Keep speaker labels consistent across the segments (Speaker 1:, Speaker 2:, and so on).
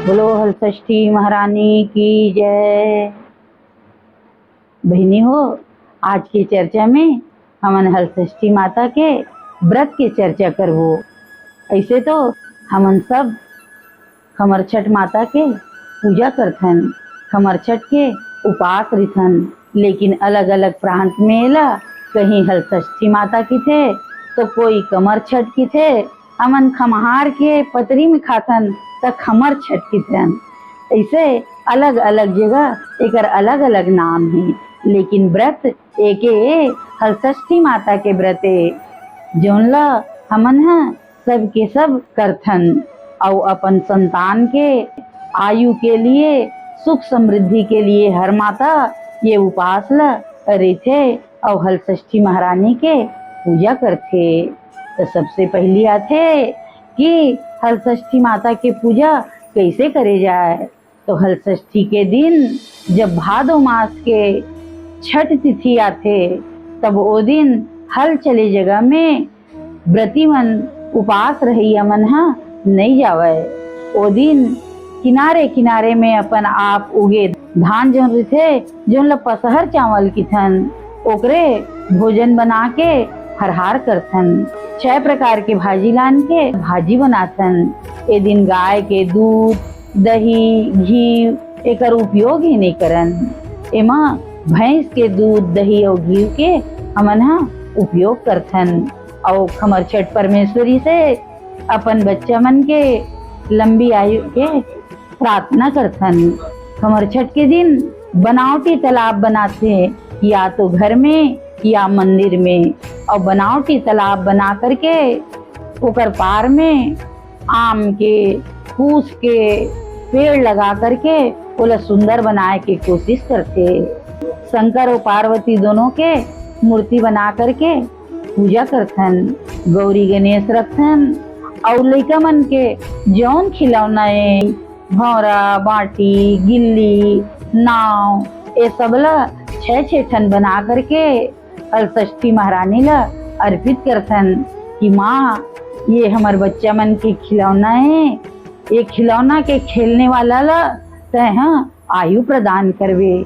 Speaker 1: बोलो हलषष्ठी महारानी की जय। बहनी हो, आज की चर्चा में हमन हलषष्ठी माता के व्रत के चर्चा करबो। ऐसे तो हमन सब खमर छठ माता के पूजा करथन, खमर छठ के उपास रिथन, लेकिन अलग अलग प्रांत में एला कहीं हलषष्ठी माता की थे तो कोई कमर छठ की थे। हमन खमहार के पतरी में खाथन तो खमर छठ की थन। ऐसे अलग अलग जगह एक अलग अलग नाम है, लेकिन व्रत एक हलषष्ठी माता के व्रत जौन ला हमन ह सब के सब करथन और अपन संतान के आयु के लिए, सुख समृद्धि के लिए हर माता ये उपास ला रथे और हलषष्ठी महारानी के पूजा करथे। तो सबसे पहली आथे कि हलषष्ठी माता के पूजा कैसे करे जाए। तो हलषष्ठी के दिन जब भादो मास के छठ तिथि आथे तब वो दिन हल चले जगह में व्रती मन उपास रहिया मन हा नहीं जावे। वो दिन किनारे किनारे में अपन आप उगे धान जौन रथे जौन ला पसहर चावल की थन ओकरे भोजन बना के फरहार करथन। 6 प्रकार के भाजी लान के भाजी बनाथन। ए दिन गाय के दूध, दही, घी एकर उपयोग ही नहीं करन। एमा भैंस के दूध, दही और घी के हमन हा उपयोग करथन और खमर छठ परमेश्वरी से अपन बच्चा मन के लंबी आयु के प्रार्थना करथन। खमर छठ के दिन बनावटी तालाब बनाते, या तो घर में या मंदिर में, और बनावटी तालाब बना करके ओकर पार में आम के, फूस के पेड़ लगा करके ओला सुंदर बनाए के कोशिश करते। शंकर और पार्वती दोनों के मूर्ति बना करके पूजा करथन। गौरी गणेश रखथन और लइका मन के जौन खिलौना है, भौरा, बाटी, गिल्ली, नाव, ये सब ला 6 ठन बना करके हलषष्ठी महारानी ला अर्पित करथन कि माँ ये हमार बच्चा मन के खिलौना है, ये खिलौना के खेलने वाला ला तय आयु प्रदान करवे।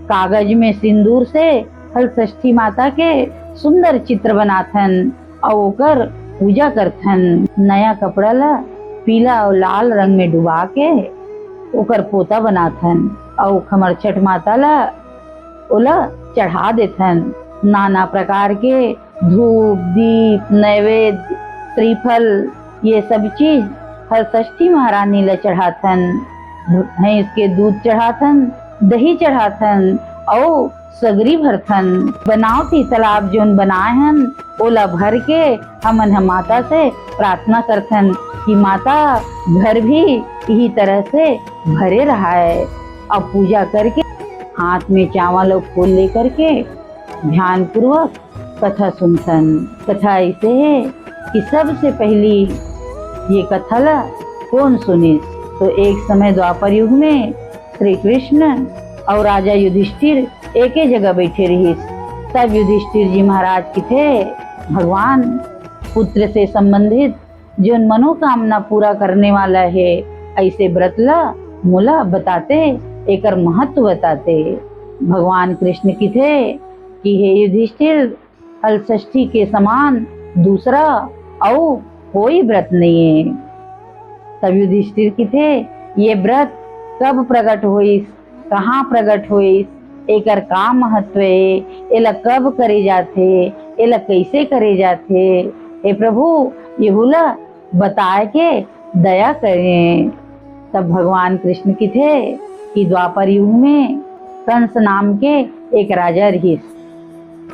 Speaker 1: कागज में सिंदूर से हलषष्ठी माता के सुंदर चित्र बनाथन और ओकर पूजा करथन। नया कपड़ा ला पीला और लाल रंग में डुबा के ओकर पोता बनाथन और खमर छठ माता ला ओला चढ़ा देथन। नाना प्रकार के धूप, दीप, नैवेद्य, श्रीफल ये सब चीज हलषष्ठी महारानी ला चढ़ाथन। भैंस के दूध चढ़ाथन, दही चढ़ाथन और सगरी भरथन। बनावटी तालाब जोन बनाए हन ओला भर के हमन माता से प्रार्थना करथन कि माता घर भी यही तरह से भरे रहा है। अब पूजा करके हाथ में चावल और फूल लेकर के ध्यान पूर्वक कथा सुनथन। कथा ऐसे है कि सबसे पहली ये कथा ला कौन सुने। तो एक समय द्वापर युग में श्री कृष्ण और राजा युधिष्ठिर एक ही जगह बैठे रही। तब युधिष्ठिर जी महाराज की थे भगवान पुत्र से संबंधित जो मनोकामना पूरा करने वाला है ऐसे व्रत ला मोला बताते, एकर महत्व बताते। भगवान कृष्ण की थे कि हे युधिष्ठिर, हलषष्ठी के समान दूसरा और कोई व्रत नहीं है। तब युधिष्ठिर की थे ये व्रत कब प्रकट हुई, कहाँ प्रकट हुई, एकर का महत्व है, एला कब करे जाथे, एला कैसे करे जाथे। हे प्रभु यहुला बताए के दया करें। तब भगवान कृष्ण की थे कि द्वापर युग में कंस नाम के एक राजा रहिस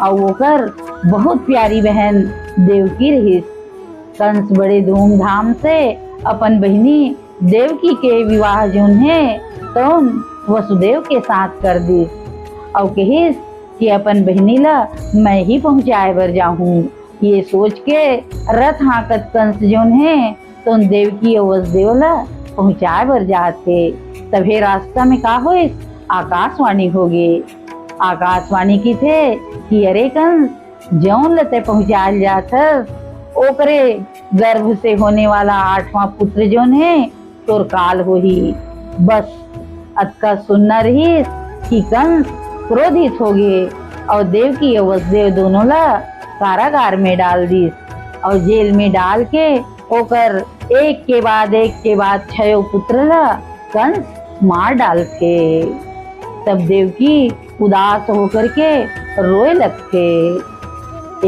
Speaker 1: और ओकर बहुत प्यारी बहन देवकी रहिस। कंस बड़े धूमधाम से अपन बहिनी देवकी के विवाह जोन है तो वसुदेव के साथ कर दी और कहिस कि अपन बहनी ला मैं ही पहुँचाए बर जाऊँ। ये सोच के रथ हाकत कंस जोन है तो देवकी और वसुदेव ला पहुँचाए बर जाते। तभी रास्ता में का होइस, आकाशवाणी हो गई। आकाशवाणी की थे कि अरे कंस जौन लते पहुँचाल जात ओकरे गर्भ से होने वाला 8वां पुत्र जोन है तोर काल होही। बस अतका सुनना रहीस कि कंस क्रोधित हो गए और देवकी और वसुदेव दोनों ला कारागार में डाल दीस और जेल में डाल के ओकर एक के बाद 6 पुत्र ला कंस मार डाल थे। तब देवकी उदास होकर के रोए लगते।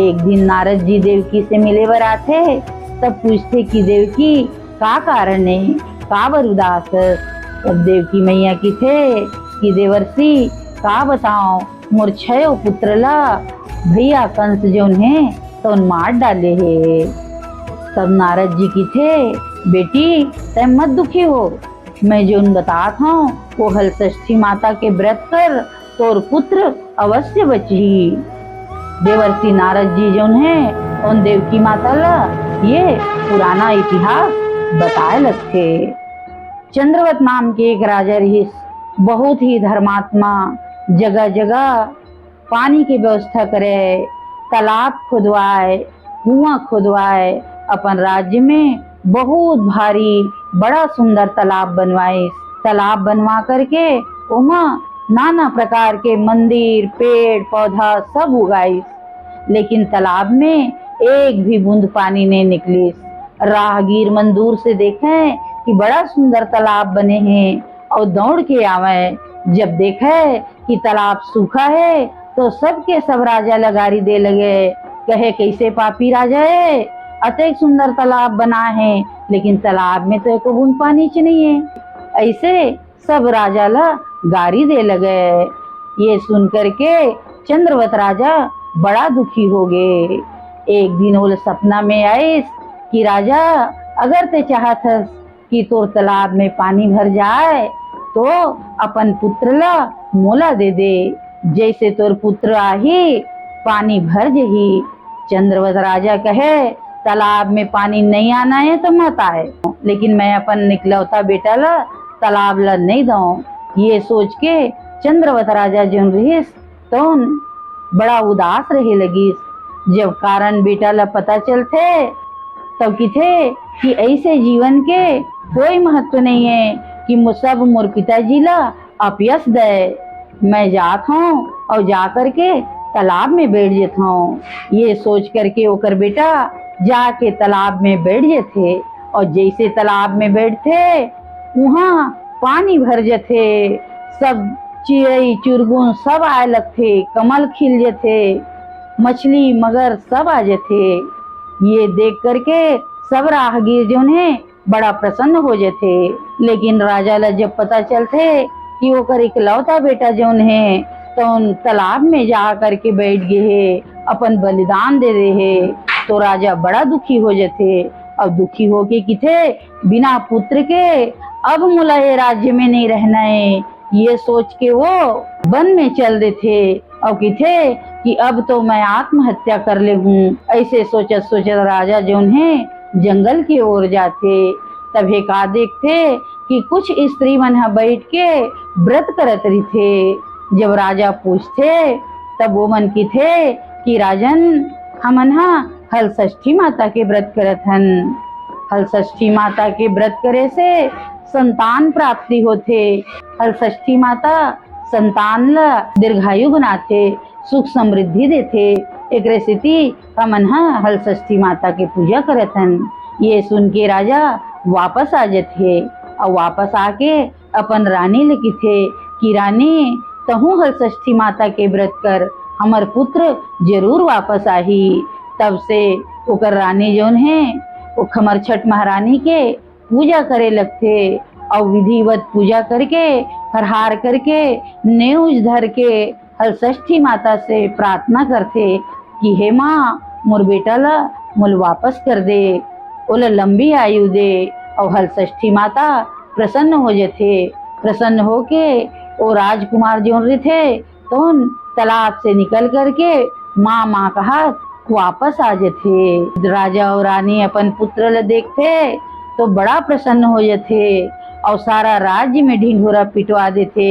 Speaker 1: एक दिन नारद जी देवकी से मिले बर आथे, तब पूछते कि देवकी का कारण है, का बर उदास। तब देवकी मैया की थे कि देवर्षि का बताओ, मोर 6 पुत्र ला भैया कंस जोन है तो मार डाले है। तब नारद जी की थे, बेटी तय मत दुखी हो, मैं जोन बतात हूँ वो हलषष्ठी माता के व्रत कर तोर पुत्र अवश्य बची। देवर्षि नारद जी जोन है उन देवकी माता ला ये पुराना इतिहास बताए लगते। चंद्रवत नाम के एक राजा रहीस, बहुत ही धर्मात्मा, जगह जगह पानी की व्यवस्था करे, तालाब खुदवाए, कुआं खुदवाए, अपन राज्य में बहुत भारी बड़ा सुंदर तालाब बनवाए। तालाब बनवा करके उमा नाना प्रकार के मंदिर, पेड़ पौधा सब उगाई, लेकिन तालाब में एक भी बूंद पानी नहीं निकली। राहगीर मन दूर से देखे कि बड़ा सुंदर तालाब बने हैं और दौड़ के आवे। जब देखे कि तालाब सूखा है तो सबके सब राजा लगारी दे लगे, कहे कैसे पापी राजा है, अतेक सुंदर तालाब बना है लेकिन तालाब में तो एक बूंद पानी च नहीं है। ऐसे सब राजा ला गारी दे लगे। ये सुन करके चंद्रवत राजा बड़ा दुखी हो गए। एक दिन वो सपना में आए कि राजा अगर ते चाहत हस कि तोर तालाब में पानी भर जाए तो अपन पुत्र ला मोला दे दे, जैसे तोर पुत्र आही पानी भर जही। चंद्रवत राजा कहे तालाब में पानी नहीं आना है तो मत आए, लेकिन मैं अपन निकलौता बेटा ला तालाब ला नहीं दऊं। ये सोच के चंद्रवत राजा जो रहीस तो बड़ा उदास रहे लगी। जब कारण बेटा ला पता चलते तब की थे कि ऐसे जीवन के कोई महत्व नहीं है कि सब मोर पिताजी ला अपयस दे। मैं जात हूँ और जा करके तालाब में बैठ जाता हूँ। ये सोच करके ओकर बेटा जाके तालाब में बैठ जाते और जैसे तालाब में बैठते वहाँ पानी भर जाते, सब चिड़ई चुरगुन सब आए लगते, कमल खिल जाते, मछली मगर सब आ जाते। ये देख करके सब राहगीर जो है बड़ा प्रसन्न हो जाते। लेकिन राजा ला जब पता चलते कि ओकर इकलौता बेटा जोन है तो तालाब में जा करके बैठ गए है, अपन बलिदान दे रहे है, तो राजा बड़ा दुखी हो जाते। अब दुखी होके कि थे बिना पुत्र के अब मुला ये राज्य में नहीं रहना है, ये सोच के वो वन में चल देते और कि थे कि अब तो मैं आत्महत्या कर ले हूँ। ऐसे सोचत सोचत राजा जोन है जंगल की ओर जाते। तब एक देखते कि कुछ स्त्री मन बैठ के व्रत करत रही थे। जब राजा पूछते तब वो मन की थे कि राजन हमन हलषष्ठी माता के व्रत करत हन। हलषष्ठी माता के व्रत करे से संतान प्राप्ति होते। हलषष्ठी माता संतान ला दीर्घायु बनाते, सुख समृद्धि देते। एक स्थिति हमन हलषष्ठी माता के पूजा करत हन। ये सुन के राजा वापस आ जाते और वापस आके अपन रानी लिखी थे कि रानी तहु हलषष्ठी माता के व्रत कर, हमर पुत्र जरूर वापस आही। तब से ओकर रानी जोन है वो खमर छठ महारानी के पूजा करे लगते और विधिवत पूजा करके फरहार करके नेउज धर के हलषष्ठी माता से प्रार्थना करते कि हे माँ मोर बेटा ला मुल वापस कर दे, ओला लंबी आयु दे। और हलषष्ठी माता प्रसन्न हो जाते। प्रसन्न होके वो राजकुमार जो रहे थे तो तालाब से निकल करके माँ माँ कहा वापस आ जाते। राजा और रानी अपन पुत्र ला देखते तो बड़ा प्रसन्न हो जाते और सारा राज्य में ढिंढोरा पिटवा देते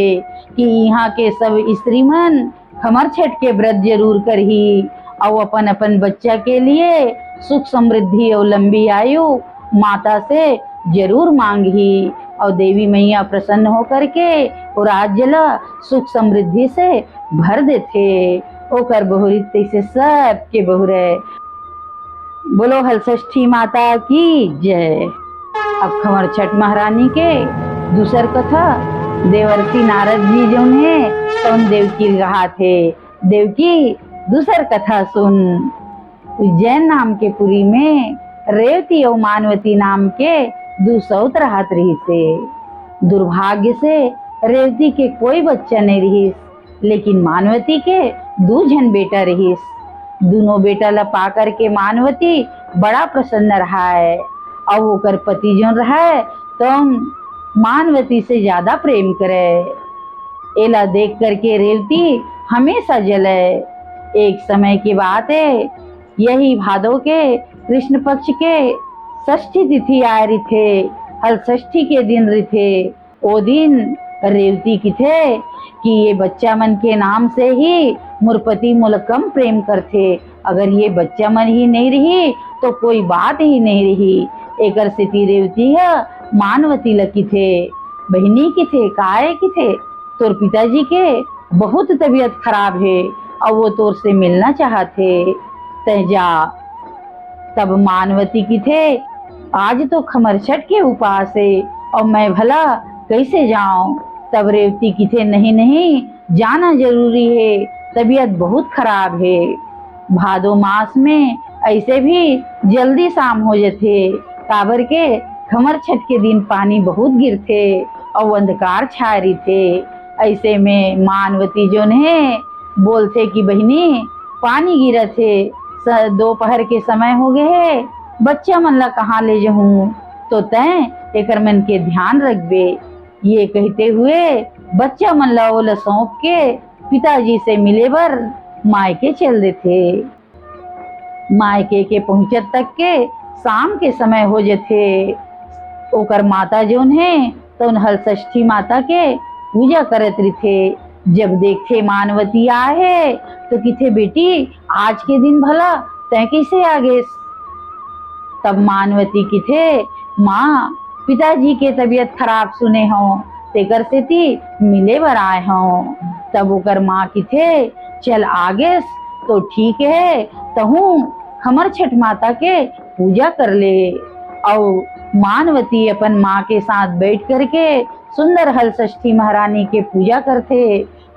Speaker 1: कि यहाँ के सब स्त्री मन खमर छठ के व्रत जरूर करही और अपन अपन बच्चा के लिए सुख समृद्धि और लंबी आयु माता से जरूर मांगी। और देवी मैया प्रसन्न होकर के और राज्य ला सुख समृद्धि से भर देथे। ओकर बहुरी तैसे सब के बहुरे। बोलो हलषष्ठी माता की जय। अब खबर छठ महारानी के दूसर कथा। देवर्षि नारद जी जो है तो उन देवकी रहा थे। देवकी दूसर कथा सुन। उज्जैन नाम के पुरी में रेवती और मानवती नाम के दो सौत रहत रही से। दुर्भाग्य से रेवती के कोई बच्चा नहीं रहीस, लेकिन मानवती के दो जन बेटा रहीस। दोनों बेटा ला पा करके मानवती बड़ा प्रसन्न रहा है और ओकर पति जो रहा है तो मानवती से ज्यादा प्रेम करे। एला देख करके रेवती हमेशा जले। एक समय की बात है, यही भादो के कृष्ण पक्ष के षष्ठी तिथि आ रही थे। हल षष्ठी के दिन रही थे। वो दिन रेवती की थे कि ये बच्चा मन के नाम से ही मुरपति मुलकम प्रेम करते। अगर ये बच्चा मन ही नहीं रही तो कोई बात ही नहीं रही। एकर सिटी रेवती है मानवती लकी थे। बहनी की थे काय की थे तोर पिताजी के बहुत तबीयत खराब है और वो तोर से मिलना चाहते। तय जा। तब मानवती की थे आज तो खमर छठ के उपास है और मैं भला कैसे जाऊं। तब रेवती की थे नहीं नहीं जाना जरूरी है, तबीयत बहुत खराब है। भादो मास में ऐसे भी जल्दी शाम हो जाते काबर के खमर छठ के दिन पानी बहुत गिरते और अंधकार छा रही थे। ऐसे में मानवती जो है बोलते कि बहनी पानी गिरा थे, दोपहर के समय हो गए है, बच्चा मन ला कहाँ ले जाऊं तो तय एकर मन के ध्यान रखबे। ये कहते हुए बच्चा मन ला ओला सौंप के पिताजी से मिले बर मायके चल देते। मायके के पहुंचत तक के शाम के समय हो जाते। ओकर माता जोन है तो उन हलषष्ठी माता के पूजा करत रही। जब देखते मानवती आए तो किथे बेटी आज के दिन भला तय कैसे आ गए। तब मानवती की थे माँ पिताजी के तबीयत खराब सुने हो तेकर से ती मिले बर आए हो। तब ओकर माँ की थे चल आगे तो ठीक है तहूँ खमर छठ माता के पूजा कर ले। और मानवती अपन माँ के साथ बैठ करके सुंदर हलषष्ठी महारानी के पूजा करते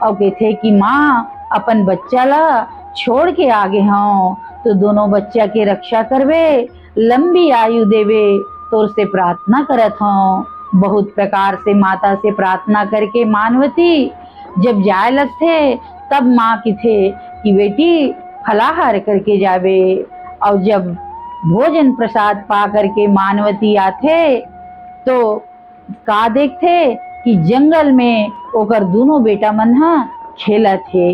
Speaker 1: और कहते कि माँ अपन बच्चा ला छोड़ के आगे हों तो दोनों बच्चा के रक्षा करवे, लंबी आयु देवे तो उससे प्रार्थना करत हों। बहुत प्रकार से माता से प्रार्थना करके मानवती जब जाए लगते तब माँ की थे कि बेटी फलाहार करके जावे। और जब भोजन प्रसाद पा करके मानवती आते तो का देखते कि जंगल में ओकर दोनों बेटा मन खेला थे।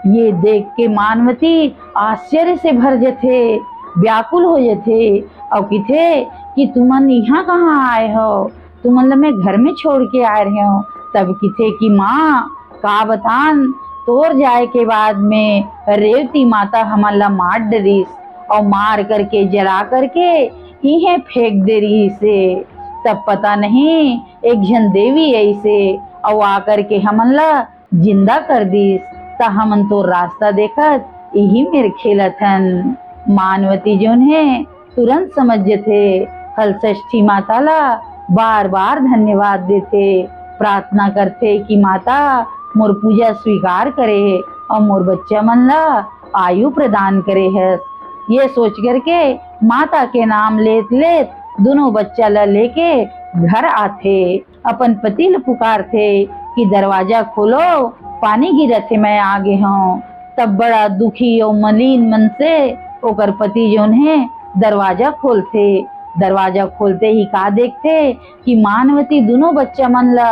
Speaker 1: ये देख के मानवती आश्चर्य से भर जाते, व्याकुल हो जाते और कहते कि तुमन यहाँ कहाँ आए हो, तुमन मैं घर में छोड़ के आ रहे हो। तब कहते कि माँ का बतान तोर जाए के बाद में रेवती माता हमला मार डरीस और मार करके जला करके इन्हें फेंक दे रही से। तब पता नहीं एक जन देवी ऐसे और आकर के हमन ला जिंदा कर दीस। ता हमन तो रास्ता देखत यही मेरे खेलथन। मानवती जोन है तुरंत समझ जथे। हलषष्ठी माता ला बार बार धन्यवाद देते, प्रार्थना करते कि माता मोर पूजा स्वीकार करे और मोर बच्चा मन ला आयु प्रदान करे है। ये सोच करके माता के नाम लेत लेत दोनों बच्चा ला लेके घर आते। अपन पति ल पुकारते कि दरवाजा खोलो पानी गिरत है मैं आगे हूँ। तब बड़ा दुखी और मलिन मन से ओकर पति जोन है दरवाजा खोलते। दरवाजा खोलते ही का देखते कि मानवती दोनों बच्चा मन ला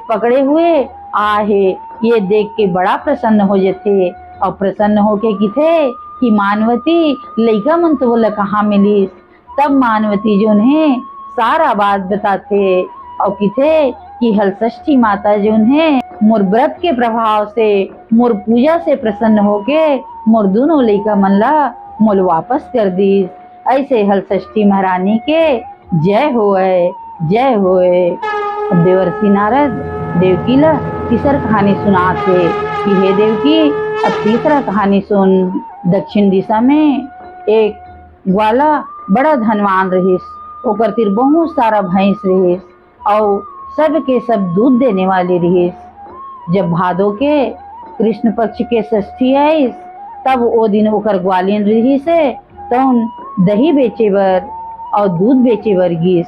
Speaker 1: पकड़े हुए आहे। ये देख के बड़ा प्रसन्न हो जाते और प्रसन्न होके किथे कि मानवती लइका मन तो बोला कहाँ मिली। तब मानवती जोन है सारा बात बताते और किथे कि हलषष्ठी माता जोन है मोर व्रत के प्रभाव से मोर पूजा से प्रसन्न होके मोर दोनों लइका मन ला मोल वापस कर दी। ऐसे हलषष्ठी महारानी के जय होए जय होए। अब देवर्षि नारद देवकी ला तीसरा कहानी सुनाते कि हे देवकी, अब तीसरा कहानी सुन। दक्षिण दिशा में एक ग्वाला बड़ा धनवान रहिस। ओकर तिर बहुत सारा भैंस रहिस और सब के सब दूध देने वाले रहिस। जब भादो के कृष्ण पक्ष के षष्ठी आइस तब ओ दिन ओकर ग्वालिन रहिस तौन दही बेचे बर और दूध बेचे बर गिस।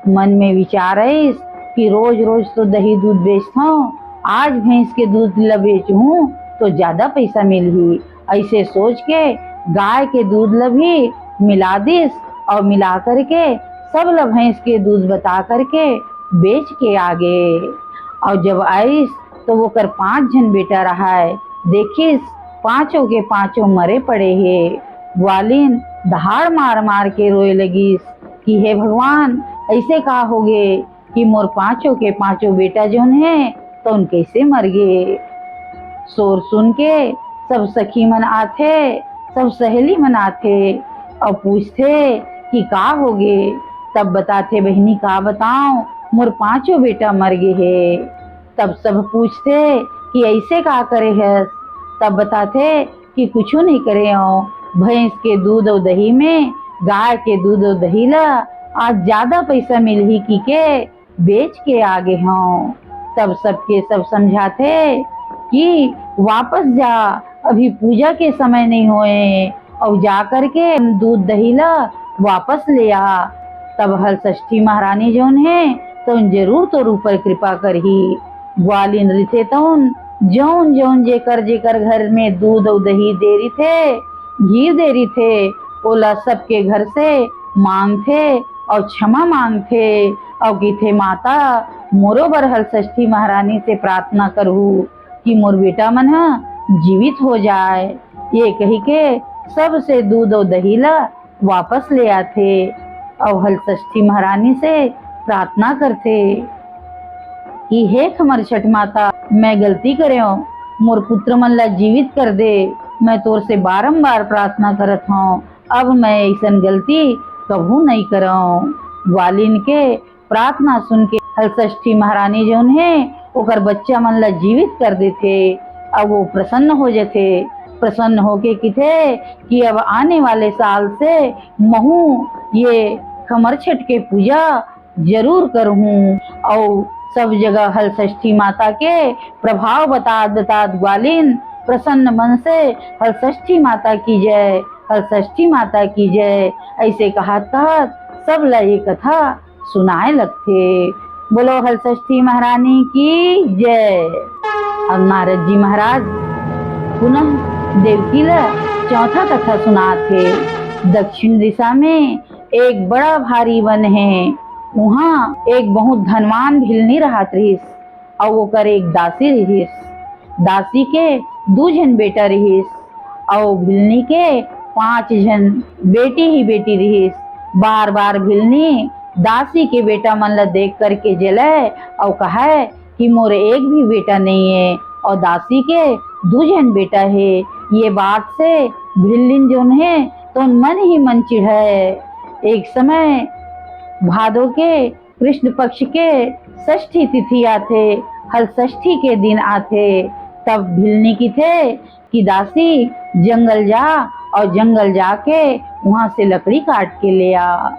Speaker 1: मन में विचार आइस कि रोज रोज तो दही दूध बेचता हूँ, आज भैंस के दूध ला बेचूं तो ज्यादा पैसा मिलही। ऐसे सोच के गाय के दूध ला भी मिला दिस और मिला करके सब ला भैंस के दूध बता करके बेच के आगे। और जब आइस तो वो कर 5 जन बेटा रहा है। देखिस पांचों के पांचों मरे पड़े है। ग्वालिन दहाड़ मार मार के रोए लगिस कि हे भगवान, ऐसे का हो गए कि मोर पांचों के पांचों बेटा जोन है तो उन कैसे मर गए। शोर सुन के सब सखी मन आथे, सब सहेली मन आथे और पूछते कि का हो गए। तब बताते बहनी का बताऊं, मोर पांचों बेटा मर गए है। तब सब पूछते कि ऐसे का करे है। तब बताते कि कुछ नहीं करे हो, भैंस के दूध और दही में गाय के दूध और दही ला आज ज्यादा पैसा मिलही की के बेच के आगे हों। तब सबके सब समझाते कि वापस जा, अभी पूजा के समय नहीं होए और जा करके दूध दही ला वापस ले आ। तब हल षष्ठी महारानी जोन है तो जरूर तोर ऊपर कृपा करही। ग्वालिन रिथे तौन जौन जौन जेकर घर में दूध और दही दे रही थे, घी दे रही थे, ओला सबके घर से मांगथे और क्षमा मांगथे और कीथे माता मोरो बर हल षष्ठी महारानी से प्रार्थना करहू कि मोर बेटा मन जीवित हो जाए। ये कही के सब से दूध और दही ला वापस ले आथे और हल षष्ठी महारानी से प्रार्थना करथे कि हे खमर छठ माता, मैं गलती करे हूँ, मोर पुत्र मन ला जीवित कर दे। मैं तोर से बारंबार प्रार्थना करत हूँ, अब मैं ऐसा गलती कभू नहीं करऊं। ग्वालिन के प्रार्थना सुन के हल षष्ठी महारानी जोन है ओकर बच्चा मन ला जीवित कर देथे। अब वो प्रसन्न हो जाते, प्रसन्न होके किथे कि अब आने वाले साल से महू ये खमर छठ के पूजा जरूर करूँ। और सब जगह हल षष्ठी माता के प्रभाव बता ग्वालिन प्रसन्न मन से हल षष्ठी माता की जय, हल षष्ठी माता की जय ऐसे कहत सब ला ये कथा सुनाए लगते। बोलो हल षष्ठी महारानी की जय। अब नारद जी महाराज पुनः देवकी ला चौथा कथा सुनाते। दक्षिण दिशा में एक बड़ा भारी वन है, वहाँ एक बहुत धनवान भिलनी रहत रहिस और ओकर एक दासी रहिस। दासी के 2 जन बेटा रहिस और भिलनी के 5 जन बेटी ही बेटी रहिस। बार बार भिलनी दासी के बेटा मन ला देख करके जले और कहे कि मोर एक भी बेटा नहीं है और दासी के 2 जन बेटा है। ये बात से भिल्लिन जोन है तो मन ही मन चिढ़े। एक समय भादो के कृष्ण पक्ष के षष्ठी तिथि आथे, हल षष्ठी के दिन आथे। तब भिलनी की थे कि दासी जंगल जा और जंगल जाके वहां से लकड़ी काट के ले आ।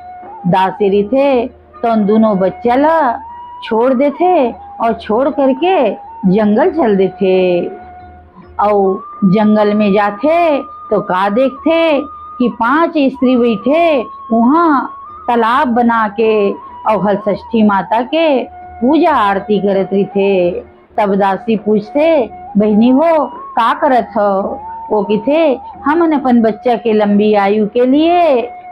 Speaker 1: दासी रिथे तो उन दोनों बच्चा ला छोड़ देते और छोड़ करके जंगल चल देते। और जंगल में जाते तो का देखते कि 5 स्त्री बैठे वहाँ तालाब बना के और हल षष्ठी माता के पूजा आरती करत रही थे। तब दासी पूछते बहनी हो का करत हो। वो किथे हमन अपन बच्चा के लंबी आयु के लिए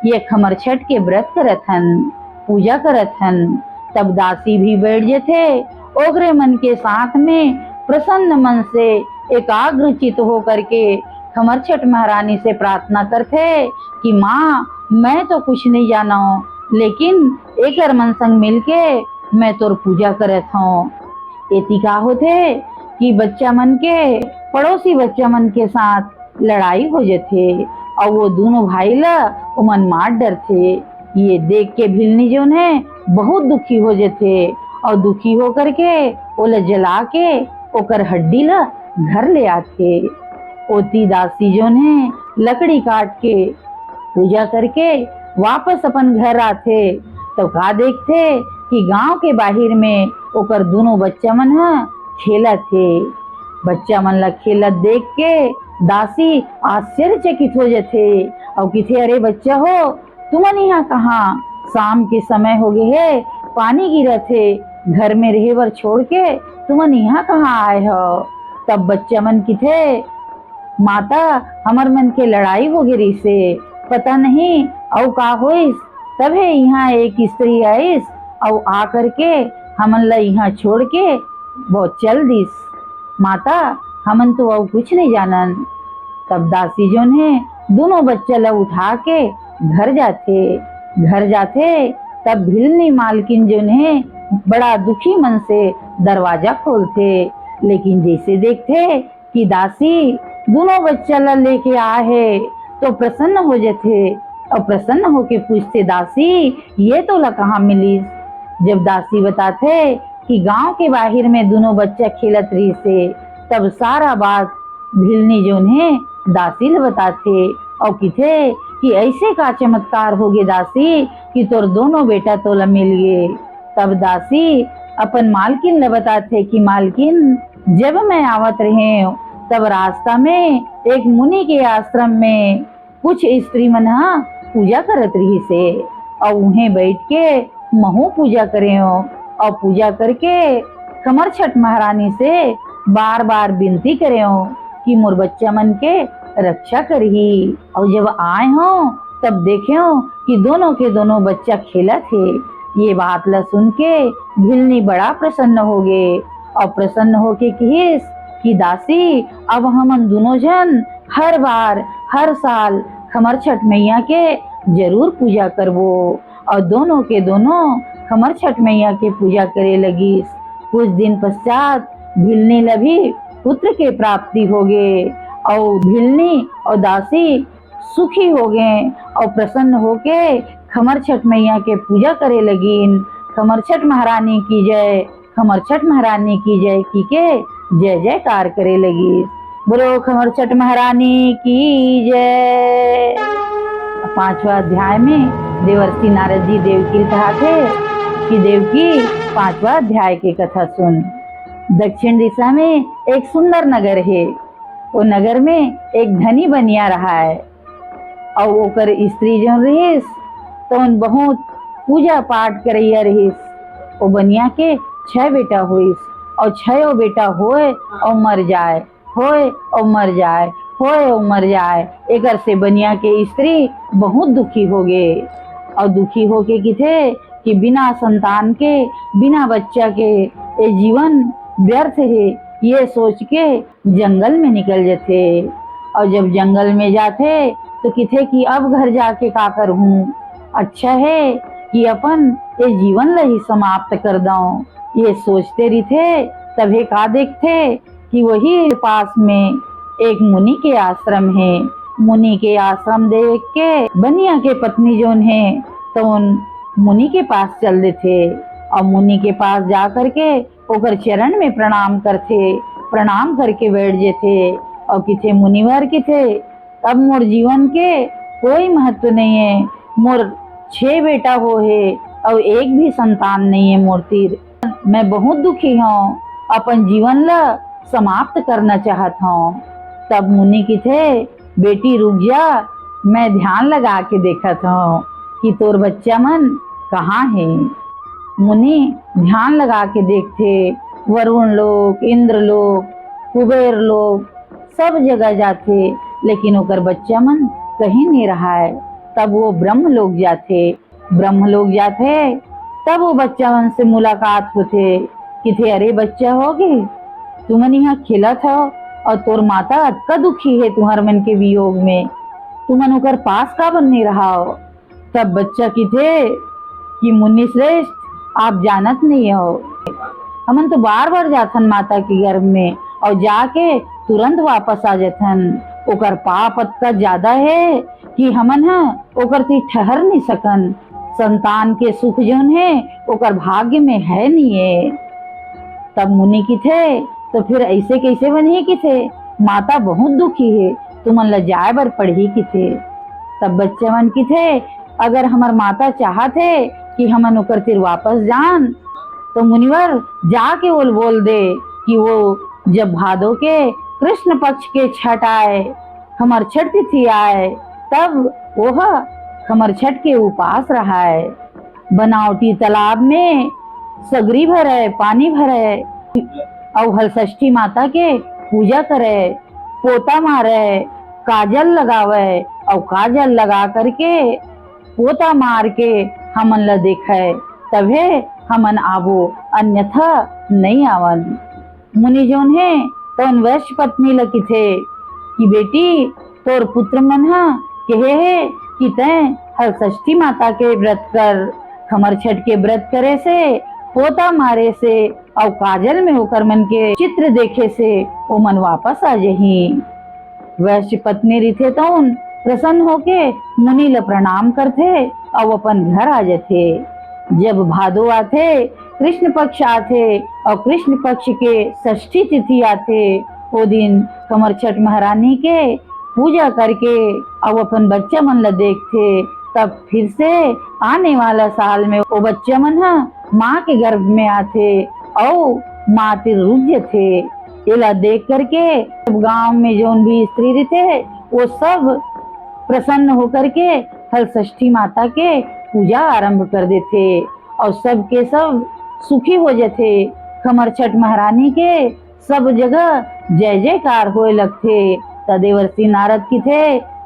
Speaker 1: ये खमर छठ के व्रत करत हन, पूजा करत हन। तब दासी भी बैठ जाते ओकरे मन के साथ में प्रसन्न मन से एकाग्र चित हो करके खमर छठ महारानी से प्रार्थना करते कि माँ मैं तो कुछ नहीं जाना हूँ, लेकिन एक मन संग मिलके मैं तोर पूजा करत हूँ। एती का होते कि बच्चा मन के पड़ोसी बच्चा मन के साथ लड़ाई हो जाते और वो दोनों भाई ला उमन मार डरते। ये देख के भिलनी जोन है बहुत दुखी हो जाते और दुखी होकर के ओला जला के ओकर हड्डी ला घर ले आथे। ओती दासी जो ने लकड़ी काट के पूजा करके वापस अपन घर आथे तो का देखथे कि गांव के बाहिर में ओकर दोनों बच्चा मन ह खेलत थे। बच्चा मन ला खेलत देख के दासी आश्चर्यचकित हो जाथे और किथे अरे बच्चा हो तुमन यहाँ कहाँ, शाम के समय हो गए है, पानी गिरत है, घर में रहे बर छोड़ के तुमन यहाँ कहाँ आए हो। तब बच्चा मन किथे माता हमर मन के लड़ाई हो गिरी से पता नहीं औ का होइस, तबे यहाँ एक स्त्री आइस और आ करके हमन ला यहाँ छोड़ के वो चल दिस। माता हमन तो और कुछ नहीं जानन। तब दासी जो है दोनों बच्चा ला उठा के घर जाते तब भिलनी मालकिन जो है बड़ा दुखी मन से दरवाजा खोलते, लेकिन जैसे देखते कि दासी दोनों बच्चा ला लेके आए है तो प्रसन्न हो जाते और प्रसन्न होके पूछते दासी ये तो ला कहाँ मिली। जब दासी बताते कि गांव के बाहर में दोनों बच्चा खेलत रही से, तब सारा बात भिलनी जो है दासी ले बताते और किथे कि ऐसे का चमत्कार हो गए दासी कि तोर दोनों बेटा तोला मिल गए। तब दासी अपन मालकिन ले बताते कि मालकिन जब मैं आवत रहे तब रास्ता में एक मुनि के आश्रम में कुछ स्त्री मन पूजा करत रही से और उन्हें बैठ के महू पूजा करे और पूजा करके कमर छठ महारानी से बार बार विनती करे कि मोर बच्चा मन के रक्षा करही। और जब आए हो तब देखे कि दोनों के दोनों बच्चा खेला थे। ये बात ला सुन के भिलनी बड़ा प्रसन्न हो गए और प्रसन्न होके कहिस कि दासी अब हमन दोनों जन हर बार हर साल खमर छठ मैया के जरूर पूजा करबो। और दोनों के दोनों खमर छठ मैया के पूजा करे लगी। कुछ दिन पश्चात भिलनी ला भी पुत्र के प्राप्ति हो गए और भिलनी और दासी सुखी हो गए और प्रसन्न होके खमर छठ मैया के पूजा करे लगी। खमर छठ महारानी की जय, खमर छठ महारानी की जय की के जय जयकार करे लगी। बोलो खमर छठ महारानी की जय। 5वां अध्याय में देवर्षि नारद जी देवकी कहा थे कि देवकी 5वां अध्याय की कथा सुन। दक्षिण दिशा में एक सुंदर नगर है। वो नगर में एक धनी बनिया रहा है और ओकर स्त्री जो रहीस तो उन बहुत पूजा पाठ करैया रहीस। वो बनिया के 6 बेटा हुईस और 6 बेटा होए और मर जाए, होए और मर जाए, होए और मर जाए। एकर से बनिया के स्त्री बहुत दुखी हो गए और दुखी होके कि थे कि बिना संतान के बिना बच्चा के ये जीवन व्यर्थ है, ये सोच के जंगल में निकल जाते। और जब जंगल में जाते तो किथे कि अब घर जाके का करूं, अच्छा है कि अपन ये जीवन ला ही समाप्त कर दऊं, ये सोचते रही थे। तभी का देखते कि वही पास में एक मुनि के आश्रम है। मुनि के आश्रम देख के बनिया के पत्नी जोन है तो उन मुनि के पास चल देते और मुनि के पास जा करके ओकर चरण में प्रणाम करते, प्रणाम करके बैठ जेते और किथे मुनिवर किथे अब मोर जीवन के कोई महत्व नहीं है, मोर 6 बेटा हो है और एक भी संतान नहीं है मोर तीर, मैं बहुत दुखी हूँ, अपन जीवन ला समाप्त करना चाहत हूँ। तब मुनि किथे बेटी रुक जा, मैं ध्यान लगा के देखत हूँ कि तोर बच्चा मन कहाँ है। मुनि ध्यान लगा के देखते, वरुण लोग, इंद्र लोग, कुबेर लोग सब जगह जाते, लेकिन ओकर बच्चा मन कहीं नहीं रहा है। तब वो ब्रह्म लोग जाते, तब वो बच्चा मन से मुलाकात होते कि थे अरे बच्चा हो गए, तुमन यहाँ खेला था और तोर माता अतका दुखी है तुम्हार मन के वियोग में, तुमन ओकर पास का बन नहीं रहा हो। तब बच्चा की थे कि मुनि श्रेष्ठ आप जानत नहीं हो, हमन तो बार बार जाथन माता के गर्भ में और जाके तुरंत वापस आ जाथन। ओकर पाप अतका ज्यादा है कि हमन ओकर से ठहर नहीं सकन, संतान के सुख जोन है ओकर भाग्य में है नहीं है। तब मुनि की थे तो फिर ऐसे कैसे बनी की थे, माता बहुत दुखी है, तुमन ल जाए बर पढ़ी की थे। तब बच्चे मन की थे अगर हमार माता चाहते कि हमन ओकर तिर वापस जान तो मुनिवर जाके बोल दे कि वो जब भादो के कृष्ण पक्ष के छठ आए, हमार छठ तिथि आए, तब वह हमार छठ के उपास रहा है। बनावटी तालाब में सगरी भरे, पानी भरे और हलषष्ठी माता के पूजा करे, पोता मारे, काजल लगावे और काजल लगा करके पोता मार के हमन ला देखे तभे हमन आबो, अन्यथा नहीं आवन। मुनि जोन है तो वैश्य पत्नी लकी थे कि बेटी तोर पुत्र मन हा कहे है कि तय हलषष्ठी माता के व्रत कर, खमर छठ के व्रत करे से, पोता मारे से और काजल में होकर मन के चित्र देखे से वो मन वापस आ जही। वैश्य पत्नी रिथे तो प्रसन्न होके मुनि ल प्रणाम करथे और अपन घर आ जाथे। जब भादो आथे, कृष्ण पक्ष आथे और कृष्ण पक्ष के षष्ठी तिथि आथे, वो दिन कमर छठ महारानी के पूजा करके और अपन बच्चा मन ला देखथे। तब फिर से आने वाला साल में वो बच्चा मन हा माँ के गर्भ में आथे और माँ तिर रुक जाथे। एला देख करके गांव में जोन भी स्त्री रहते वो सब प्रसन्न होकर के हलषष्ठी माता के पूजा आरंभ कर देते और सब के सब सुखी हो जाते। खमर छठ महारानी के सब जगह जय जयकार होए लगते। तदेवर्षि नारद की थे,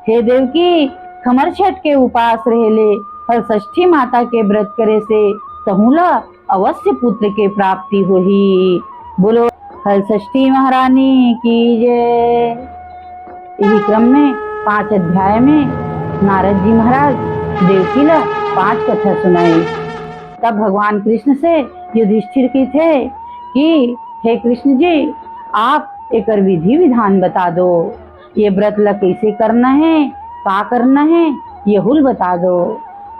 Speaker 1: हे देवकी खमर छठ के उपास रहेले, हलषष्ठी माता के व्रत करे से तहुला अवश्य पुत्र के प्राप्ति होही। बोलो हलषष्ठी महारानी की जय। इसी क्रम में 5 अध्याय में नारद जी महाराज देवकी ला 5 कथा सुनाई। तब भगवान कृष्ण से युधिष्ठिर की थे कि हे कृष्ण जी आप एक विधि विधान बता दो, ये व्रत ला कैसे करना है, का करना है, ये हुल बता दो।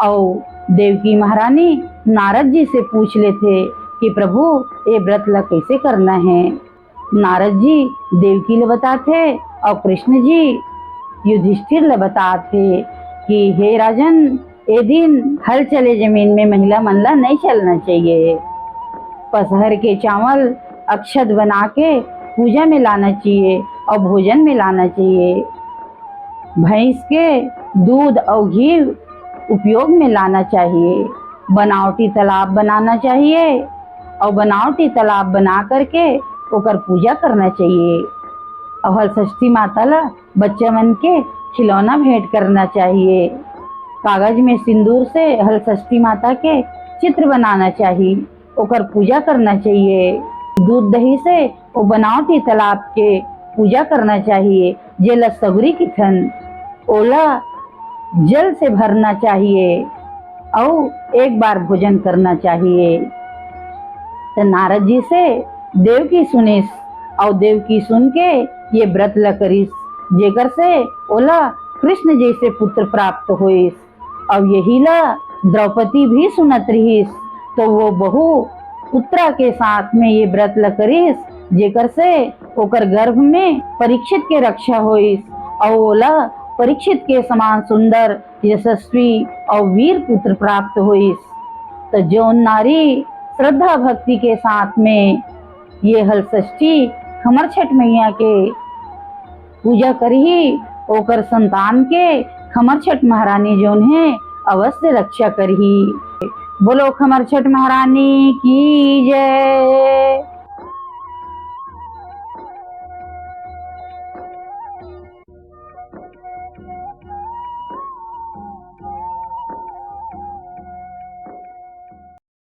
Speaker 1: और देवकी महारानी नारद जी से पूछ लेते कि प्रभु ये व्रत ला कैसे करना है। नारद जी देवकी ले बताते और कृष्ण जी युधिष्ठिर ले बताते कि हे राजन ए दिन हल चले जमीन में महिला मन ला नहीं चलना चाहिए। पसहर के चावल अक्षत बना के पूजा में लाना चाहिए और भोजन में लाना चाहिए। भैंस के दूध और घी उपयोग में लाना चाहिए। बनावटी तालाब बनाना चाहिए और बनावटी तालाब बना करके ओकर पूजा करना चाहिए। और हलषष्ठी माता ला बच्चा मन के खिलौना भेंट करना चाहिए। कागज में सिंदूर से हलषष्ठी माता के चित्र बनाना चाहिए, ओकर पूजा करना चाहिए। दूध दही से वो बनावटी तालाब के पूजा करना चाहिए। जेला सगुरी की थन ओला जल से भरना चाहिए और एक बार भोजन करना चाहिए। तो नारद जी से देवकी सुनिस और देवकी सुन के ये व्रत ला करिस, जेकर से ओला कृष्ण जैसे पुत्र प्राप्त होइस। और यही ला द्रौपदी भी सुनत रहीस तो वो बहु पुत्रा के साथ में ये व्रत ला करिस, जेकर से ओकर गर्भ में परीक्षित के रक्षा होइस और ओला परीक्षित के समान सुंदर, यशस्वी और वीर पुत्र प्राप्त होइस। तो जौन नारी श्रद्धा भक्ति के साथ में ये हलषष्ठी खमर छठ मैया के पूजा करही, ओकर संतान के खमर छठ महारानी जोन है अवश्य रक्षा करही। बोलो खमर छठ महारानी की जय।